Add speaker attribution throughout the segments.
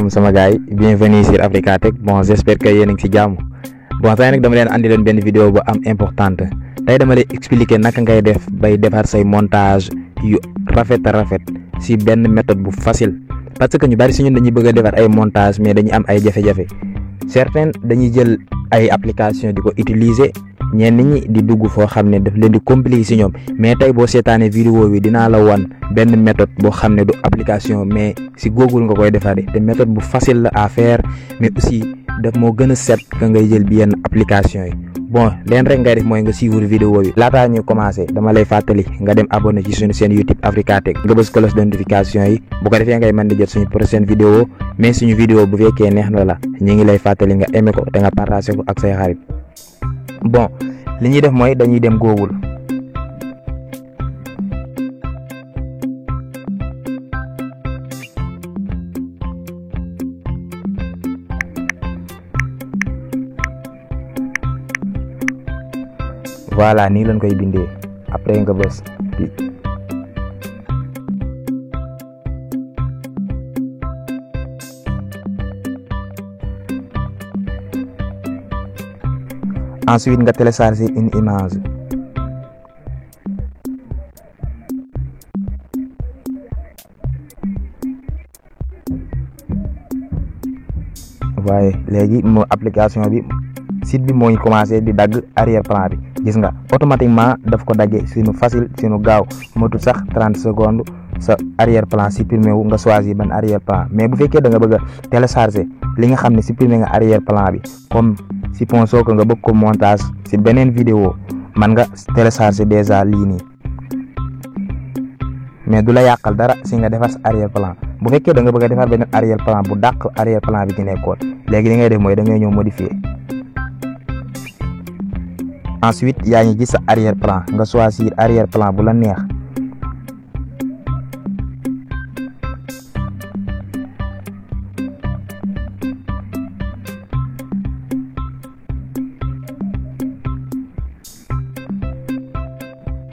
Speaker 1: asalaamaaleykum sama gars yi bienvenue sur Africa Tech. Bon j'espère que yéen a ngi ci jàmm. Bon tey nag dama leen andi leen benn vidéo bu am importante tey dama lay expliquer naka ngay def bay defar say montage yu rafet a rafet si benn méthode bu facile parce que ñu bari si ñun dañuy bëgg a defar ay montage mais dañuy am ay jafe-jafe certains dañuy jël ay application di ko utiliser ñenn ñi di dugg foo xam ne daf leen di compliquer si ñoom mais tey boo seetaanee vidéo bi dinaa la wan benn méthode boo xam ne du application mais si Google nga koy defaree te méthode bu facile la à faire mais aussi daf moo gën a set ka ngay jël bi yenn application yi. bon leen rek ngay def mooy nga suivre vidéo bi laataa ñuy commencé dama lay fàttali nga dem abonné ci suñu chaîne YouTube Africa Tech nga bës cloche de notification yi bu ko defee ngay mën di jot suñu prochaine vidéo mais suñu vidéo bu fekkee neex na la ñu ngi lay fàttali nga aimé ko te nga partagé ko ak say xarit. bon li ñuy def mooy dañuy dem Google voilà nii lañ koy bindee après nga bës bi ensuite nga télécharger une image waaye léegi mo application bi site bi moo ngi commencé di dagg arrière plan bi gis nga automatiquement daf ko daggee sinu facile sinu gaaw motul sax 30 secondes sa arrière plan supprimé wu nga choisir ban arrière plan mais bu fekkee da nga bëgg a télécharger li nga xam ne supprimé nga arrière plan bi comme supposons que nga bëgg ko montage si beneen vidéo man nga télécharger déjà lii nii mais du la yàqal dara si nga defar sa arrière plan bu fekkee da nga bëgg a defar beneen arrière plan bu dàq arrière plan bi ci nekkoon léegi li ngay def mooy da ngay ñëw modifier ensuite yaa ngi gis sa arrière plan nga choisir arrière plan bu la neex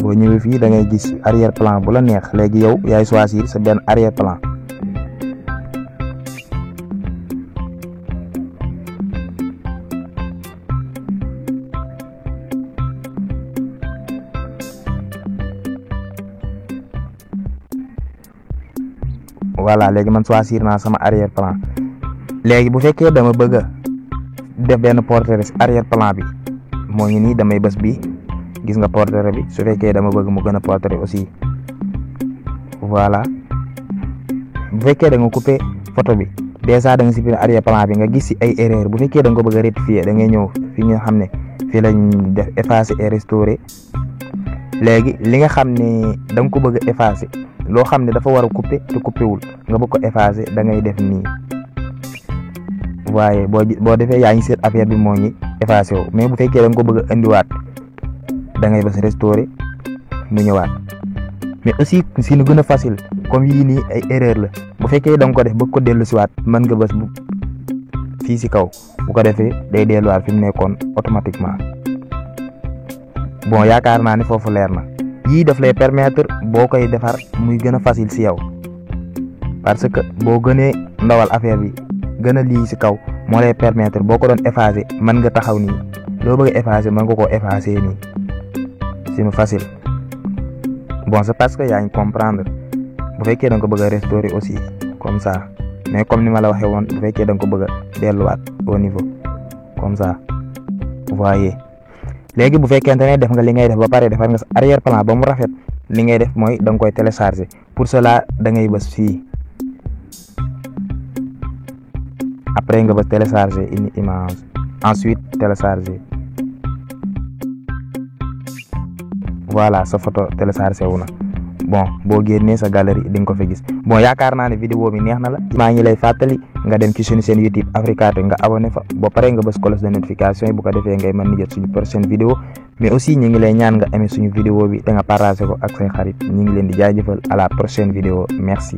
Speaker 1: boo ñëwee fii da ngay gis arrière plan bu la neex léegi yow yaay choisir sa benn arrière plan voilà léegi man choisir naa sama arrière plan léegi bu fekkee dama bëgg a def benn portrait arrière plan bi moo ngi nii damay bës bi gis nga portrait bi su fekkee dama bëgg mu gën a portrait aussi voilà bu fekkee da nga coupé photo bi déjà da nga supprimer arrière plan bi nga gis si ay erreur bu fekkee da nga ko bëgg a rectifier da ngay ñëw fi nga xam ne fii lañ def effacer et restaurer léegi li nga xam ne da nga ko bëgg a effacer loo xam ne dafa war a couper te coupé wul nga bëgg ko effacer da ngay def nii waaye boo defee yaa ngi seet affaire bi moo ngi effacer wu mais bu fekkee da nga ko bëgg a indiwaat da ngay bës restaurer mu ñëwaat mais aussi si nu gën a facile comme yii nii ay erreur la bu fekkee da nga ko def bëgg ko dellu siwaat mën nga bës bu fii si kaw bu ko defee day delluwaat fi mu nekkoon automatiquement. bon yaakaar naa ne foofu leer na yii daf lay permettre boo koy defar muy gën a facile si yow parce que boo gënee ndawal affaire bi gën a lii si kaw moo lay permettre boo ko doon effacer mën nga taxaw nii loo bëgg a effacer mën nga koo effacer nii c'est facile. bon c'est parce que yaa ngi comprendre bu fekkee da nga ko bëgg a restaurer aussi comme ça mais comme ni ma la waxee woon bu fekkee da nga ko bëgg a delluwaat au niveau comme ça voyez. léegi bu fekkente ne def nga li ngay def ba pare defar nga sa arrière plan ba mu rafet li ngay def mooy da nga koy télécharger pour cela da ngay bës fii après nga bës télécharger une image ensuite télécharger voilà sa photo téléchargé wu na bon boo génnee sa galerie di nga ko fa gis. bon yaakaar naa ne vidéo bi neex na la maa ngi lay fàttali nga dem ci suñu seen YouTube Africa Tech nga abonné fa ba pare nga bës cloche de notification yi bu ko defee ngay mën ni jot suñu prochaine vidéo mais aussi ñu ngi lay ñaan nga aimé suñu vidéo bi te nga partagé ko ak say xarit ñu ngi leen di jaajëfal à la prochaine vidéo merci.